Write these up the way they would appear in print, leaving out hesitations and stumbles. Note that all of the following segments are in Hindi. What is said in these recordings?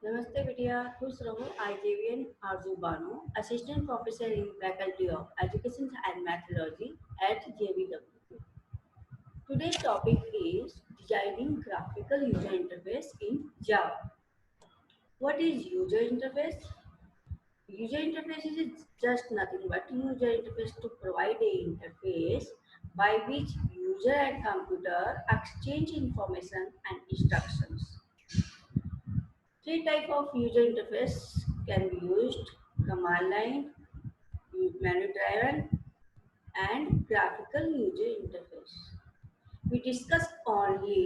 नमस्ते बिटिया, खुश रहो। आई जेवियन Arzoo Bano, assistant professor in faculty of education and methodology at JVW. Today's topic is designing graphical user interface in Java. What is user interface? User interface is just nothing but user interface to provide a interface by which user and computer exchange information and instructions. Three types of user interface can be used: command line, menu driven, and graphical user interface. We discuss only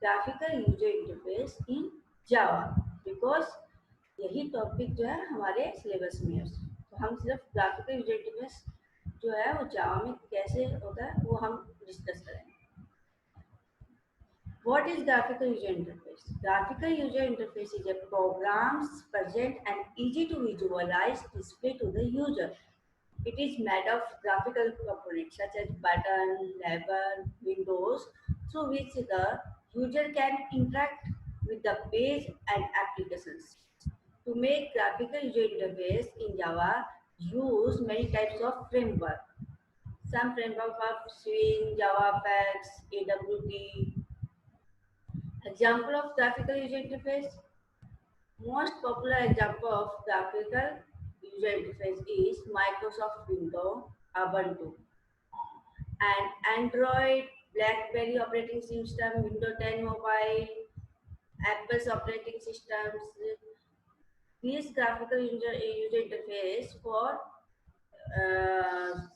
graphical user interface in Java because यही टॉपिक जो है हमारे सिलेबस में है। तो हम सिर्फ ग्राफिकल यूजर इंटरफेस जो है वो जावा में कैसे होता है वो हम डिस्कस करेंगे। What is graphical user interface? Graphical user interface is a programs present and easy to visualize display to the user. It is made of graphical components such as button, label, windows through which the user can interact with the page and applications. To make graphical user interface in Java, use many types of framework. Some framework are Swing, JavaFX, AWT. Example of graphical user interface. Most popular example of graphical user interface is Microsoft Windows Ubuntu and Android, BlackBerry operating system, Windows 10 mobile, Apple's operating systems. These graphical user interface for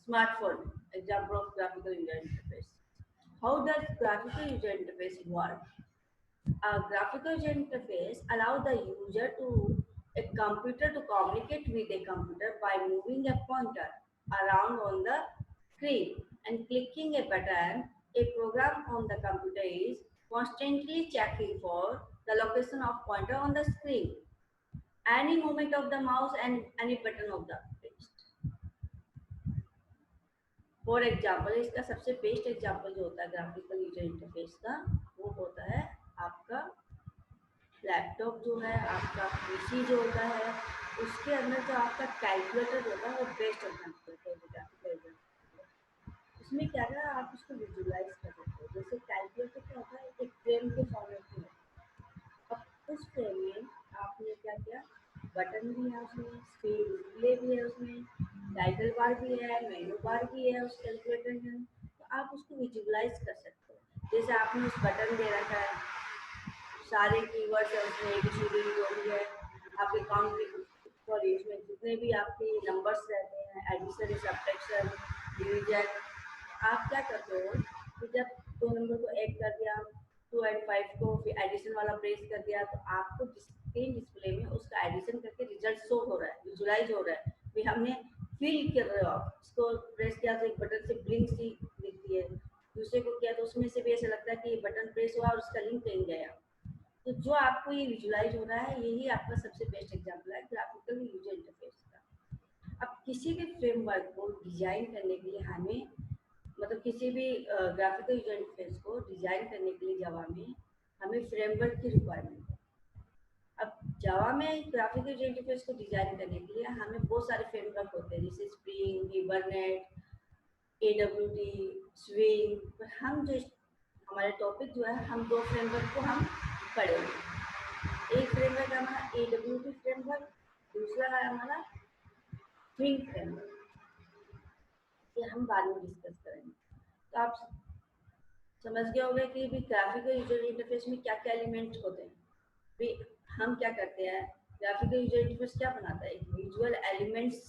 smartphone. Example of graphical user interface. How does graphical user interface work? A graphical user interface allows the user to a computer to communicate with a computer by moving a pointer around on the screen and clicking a button. A program on the computer is constantly checking for the location of pointer on the screen, any movement of the mouse and any button of the page. For example इसका सबसे बेस्ट एग्जाम्पल जो होता है ग्राफिकल यूजर इंटरफेस का वो होता है आपका लैपटॉप जो है, आपका पीसी जो होता है, उसके अंदर जो आपका कैलकुलेटर होता है वो बेस्ट एग्जाम्पल है ग्राफिकल। उसमें क्या है आप उसको विजुलाइज कर सकते हो। जैसे कैलकुलेटर क्या होता है एक फ्रेम के फॉर्मेट में। अब उस फ्रेम में आपने क्या किया, बटन भी है उसमें, स्क्रीन डिस्प्ले भी है उसमें, टाइटल बार भी है, मेनू बार भी है उस कैलकुलेटर में। तो आप उसको विजुलाइज कर सकते हो। जैसे आपने उस बटन दे रखा है, सारे कीवर्ड्स है उसमें, एबीसीडी जो भी है आपके काउंट, सॉरी इसमें जितने भी आपके नंबर्स रहते हैं, एडिशन, सब्ट्रैक्शन, डिवीजन। आप क्या करते हो कि जब दो नंबर को ऐड कर दिया, 2 और 5 को फिर एडिशन वाला प्रेस कर दिया, तो आपको स्क्रीन डिस्प्ले में उसका एडिशन करके रिजल्ट शो हो रहा है, विजुलाइज हो रहा है। फिर हमने फील कर रहे हो आप इसको प्रेस किया तो एक बटन से ब्लिंक सी दिखती है, दूसरे को किया तो उसमें से भी ऐसा लगता है कि ये बटन प्रेस हुआ और उसका लिंक कहीं गया। तो जो आपको ये विजुलाइज हो रहा है यही आपका सबसे बेस्ट एग्जाम्पल है ग्राफिकल यूजर इंटरफेस का। अब किसी भी फ्रेमवर्क को डिजाइन करने के लिए हमें, मतलब किसी भी ग्राफिकल यूजर इंटरफेस को डिजाइन करने के लिए जावा में हमें फ्रेमवर्क की रिक्वायरमेंट है। अब जावा में ग्राफिकल यूजर इंटरफेस को डिजाइन करने के लिए हमें बहुत सारे फ्रेमवर्क होते हैं, जैसे स्प्रिंग, हिबरनेट, AWT, स्विंग। पर हम जो हमारे टॉपिक जो है हम दो फ्रेमवर्क को हम पढ़ेंगे। एक फ्रेमवर्क है हमारा AWT फ्रेमवर्क, दूसरा है हमारा स्विंग फ्रेमवर्क। ये हम बाद में डिस्कस करेंगे। तो आप समझ गए होंगे कि भी ग्राफिकल यूजर इंटरफेस में क्या क्या एलिमेंट होते हैं। भी हम क्या करते हैं, ग्राफिकल यूजर इंटरफेस क्या बनाता है, विजुअल एलिमेंट्स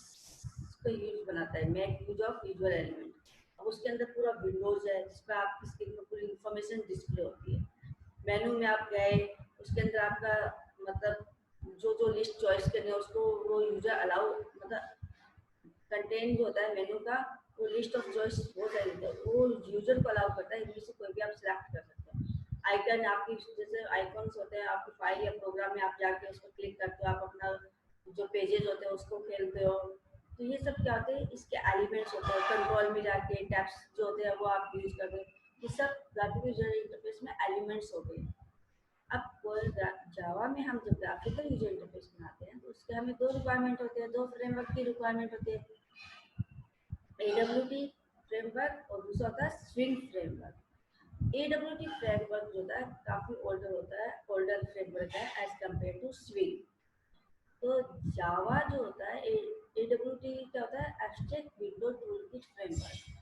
का यूज बनाता है, make use of visual element. अब उसके अंदर पूरा विंडोज है जिसपे आपकी स्क्रीन पर पूरी इंफॉर्मेशन डिस्प्ले होती है। मेनू में आप गए, उसके अंदर आपका मतलब जो लिस्ट चॉइस करनी है उसको वो यूजर अलाउ, मतलब कंटेंट जो होता है मेनू का वो लिस्ट ऑफ चॉइस हो जाएगी, वो यूजर को अलाउ करता है, इनमें से कोई भी आप सिलेक्ट कर सकते हैं। आइकन आपकी जैसे आइकॉन्स होते हैं आपकी फाइल या प्रोग्राम में, आप जाके उस पर क्लिक करते हो, आप अपना जो पेजेस होते हैं उसको खेलते हो। तो ये सब क्या होते हैं, इसके एलिमेंट्स होते हैं। कंट्रोल में जाके टैब्स जो होते हैं वो आप यूज करते हो। ये सब ग्राफिकल यूजर इंटरफेस में एलिमेंट्स हो गए। अब और जावा में हम जब ग्राफिकल यूजर इंटरफेस बनाते हैं तो उसके हमें दो रिक्वायरमेंट होते हैं, दो फ्रेमवर्क की रिक्वायरमेंट होती है, AWT फ्रेमवर्क और दूसरा होता है स्विंग फ्रेमवर्क। AWT फ्रेमवर्क जो होता है काफ़ी ओल्डर होता है, ओल्डर फ्रेमवर्क है एज कम्पेयर टू स्विंग। तो जावा जो होता है AWT क्या होता है, abstract window toolkit framework.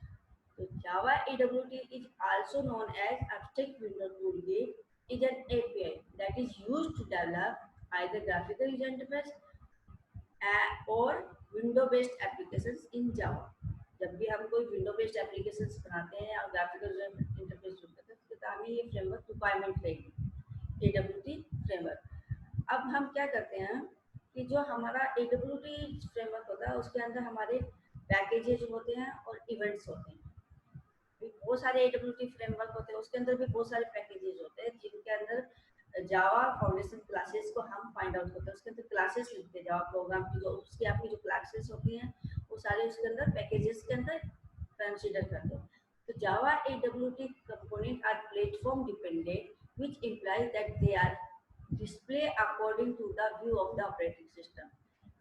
So Java AWT is also known as Abstract Window Toolkit, is an API that is used to develop either graphical user interface or window-based applications in Java. जब भी हम कोई विंडो बेस्ड एप्लीकेशंस बनाते हैं और ग्राफिकल इंटरफेस यूज करते हैं तो हमें ये फ्रेमवर्क रिक्वायरमेंट रहेगी, AWT फ्रेमवर्क। अब हम क्या करते हैं कि जो हमारा AWT फ्रेमवर्क होता है उसके अंदर हमारे पैकेजेस होते हैं और इवेंट्स होते हैं। बहुत सारे AWT फ्रेमवर्क होते हैं, उसके अंदर भी बहुत सारे पैकेजेस होते हैं जिनके अंदर जावा फाउंडेशन क्लासेस को हम फाइंड आउट करते हैं। उसके अंदर क्लासेस लिखते हैं जावा प्रोग्राम की, जो उसकी आपकी जो क्लासेस होती हैं वो सारे उसके अंदर पैकेजेस के अंदर कंसीडर करते हैं। तो जावा AWT component are platform dependent, which implies that they are displayed according to the view of the operating system.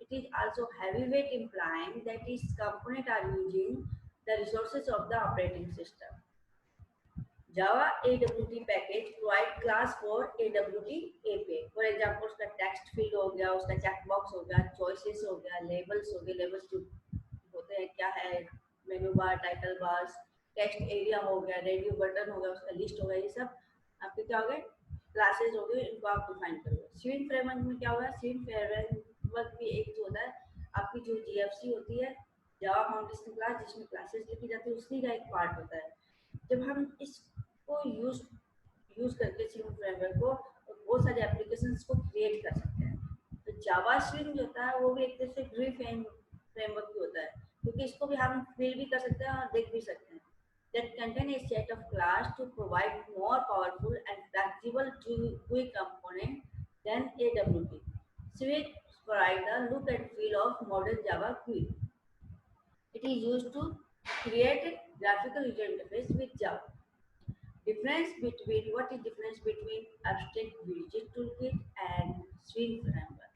It is also heavyweight, implying that its components are using the resources of the operating system. Java AWT package provide class for AWT API. For example, उसका text field हो गया, उसका checkbox हो गया, choices हो गया, labels हो गए, labels जो होते हैं क्या है, menu bar, title bars, text area हो गया, radio button हो गया, उसका list हो गया, ये सब आपके क्या हो गए, क्लासेस हो गए, इनको आप डिफाइन करोगे। स्विंग फ्रेमवर्क में क्या हुआ, स्विंग फ्रेमवर्क भी एक जो होता है आपकी जो GFC होती है, जावा फाउंडेशन क्लास, जिसमें क्लासेस लिखी जाती है, उसी का एक पार्ट होता है। जब हम इसको यूज करके स्विंग फ्रेमवर्क को बहुत सारे एप्लीकेशंस को क्रिएट कर सकते हैं। तो जावा स्विंग जो होता है वो भी एक तरह से ग्री फ्रेमवर्क भी होता है, क्योंकि इसको भी हम फील भी कर सकते हैं और देख भी सकते हैं। That contain a set of class to provide more powerful and flexible GUI component than AWT. Swing provide the look and feel of modern Java GUI. It is used to create a graphical user interface with Java. What is difference between Abstract Widget Toolkit and Swing framework?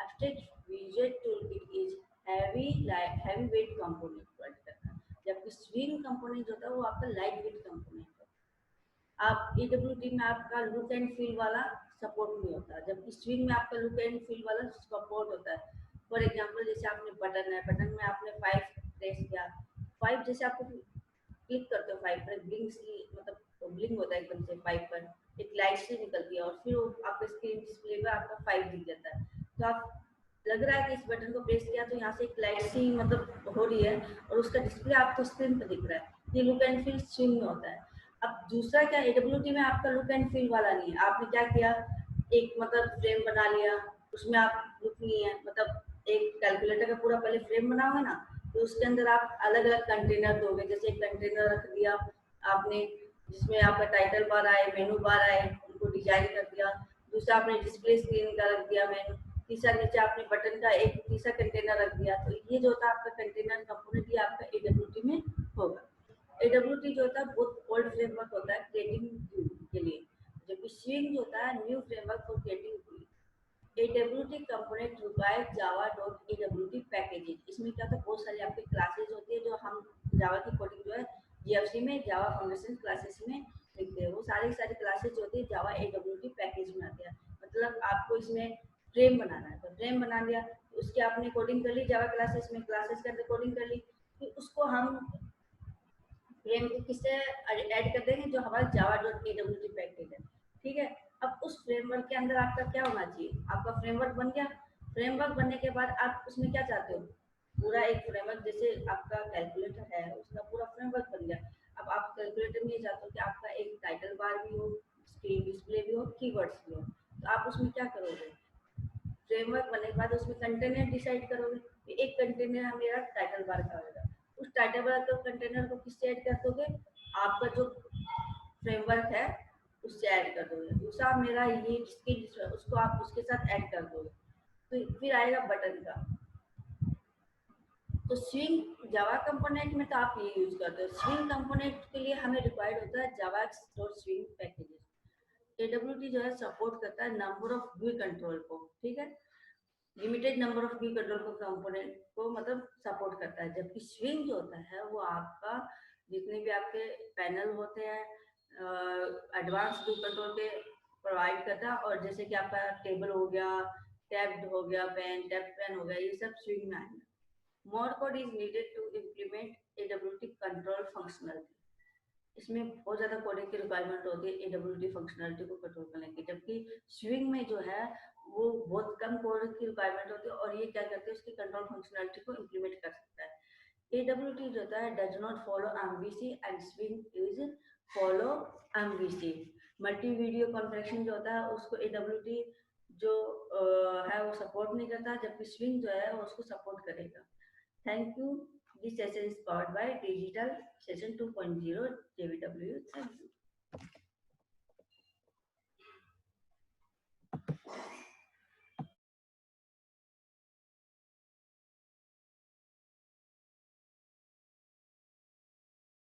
Abstract Widget Toolkit is heavyweight component provide करता है, जबकि Swing component होता है वो आपका लाइट वेट कंपोनेंट है। आप AWT में आपका लुक एंड फील वाला सपोर्ट नहीं होता, जबकि स्विंग में आपका लुक एंड फील वाला सपोर्ट होता है। फॉर एग्जांपल जैसे आपने बटन है, बटन में आपने 5 प्रेस किया, 5 जैसे आपको क्लिक करते हो 5 पर ब्लिंक, मतलब ब्लिंक होता है एकदम से 5 पर, एक लाइट से निकलती है और फिर वो आपके स्क्रीन डिस्प्ले पे आपका 5 दिख जाता है। तो आप लग रहा है कि इस बटन को प्रेस किया तो यहाँ से एक लाइट सी मतलब हो रही है और उसका डिस्प्ले आपको स्क्रीन पर दिख रहा है, ये लुक एंड फील स्विंग में होता है। अब दूसरा क्या, AWT में आपका लुक एंड फील वाला नहीं है। आपने क्या किया, एक मतलब फ्रेम बना लिया, उसमें आप लुक नहीं है, मतलब एक कैलकुलेटर का पूरा पहले फ्रेम बनाओगे ना, तो उसके अंदर आप अलग अलग कंटेनर दोगे। जैसे एक कंटेनर रख दिया आपने जिसमें आपका टाइटल बार आए, मेनू बार आए, उनको डिजाइन कर दिया। दूसरा आपने डिस्प्ले स्क्रीन का रख दिया मेनू, तीसरा नीचे आपने बटन का एक तीसरा कंटेनर रख दिया। तो ये जो होता है आपका कंटेनर कंपोनेंट, ये आपका AWT में होगा। AWT जो होता है बहुत ओल्ड फ्रेमवर्क होता है क्रिएटिंग के लिए, जबकि स्विंग जो होता है new framework for creating. AWT component require java.awt packages। इसमें क्या था, बहुत सारी आपकी क्लासेस होती है जो हम जावा की कोडिंग जो है GFC में, जावा फाउंडेशन क्लासेस में लिखते हैं। वो सारी क्लासेस जो होती है जावा AWT पैकेज में आती है। मतलब आपको इसमें फ्रेम बनाना है तो फ्रेम बना लिया, तो उसकी आपने कोडिंग कर ली जावा क्लासेस में, क्लासेस के अंदर कोडिंग कर ली, फिर उसको हम फ्रेम को किससे ऐड कर देंगे, जो हमारा java.awt पैकेज है। ठीक है, अब उस फ्रेमवर्क के अंदर आपका क्या होना चाहिए, आपका फ्रेमवर्क बन गया। फ्रेमवर्क बनने के बाद आप उसमें क्या चाहते हो, पूरा एक फ्रेमवर्क, जैसे आपका कैलकुलेटर है उसका पूरा फ्रेमवर्क बन गया। अब आप कैलकुलेटर में ये चाहते हो कि आपका एक टाइटल बार भी हो, स्क्रीन डिस्प्ले भी हो, कीवर्ड्स भी हो। तो आप उसमें क्या करोगे, फ्रेमवर्क बनने के बाद उसमें कंटेनर डिसाइड करोगे। एक कंटेनर मेरा टाइटल बार का होगा, उस टाइटल बार का कंटेनर को किससे ऐड कर दोगे, आपका जो फ्रेमवर्क है उससे ऐड कर दोगे। दूसरा मेरा ये स्किल, उसको आप उसके साथ ऐड कर दोगे। तो फिर आएगा बटन का। तो स्विंग जावा कंपोनेंट में तो आप ये यूज करते हो। स्विंग कंपोनेंट के लिए हमें रिक्वायर्ड होता है Java dot swing packages. AWT जो है सपोर्ट करता है नंबर ऑफ व्यू कंट्रोल को, ठीक है, limited number of view control को कंपोनेंट को मतलब सपोर्ट करता है। जबकि स्विंग जो होता है वो आपका जितने भी आपके पैनल होते हैं एडवांस व्यू कंट्रोल के प्रोवाइड करता है। और जैसे कि आपका टेबल हो गया, टैब्ड हो गया, टैब पेन हो गया, ये सब स्विंग में आएंगे। More code is needed to implement AWT control functionality. इसमें बहुत ज़्यादा कोडिंग की रिक्वायरमेंट होती है AWT फंक्शनलिटी को कंट्रोल करने की। जबकि स्विंग में जो है वो बहुत कम कोड की रिक्वायरमेंट होती है और ये क्या करते हैं, उसकी कंट्रोल फंक्शनलिटी को इम्प्लीमेंट कर सकता है। AWT जो होता है does not follow MVC and swing is follow MVC। Multi video कॉन्फ्रेक्शन जो होता है उसको AWT जो है वो सपोर्ट नहीं करता, जबकि स्विंग जो है वो उसको सपोर्ट करेगा। Thank you. This session is powered by Digital Session 2.0 JVW. Thank you.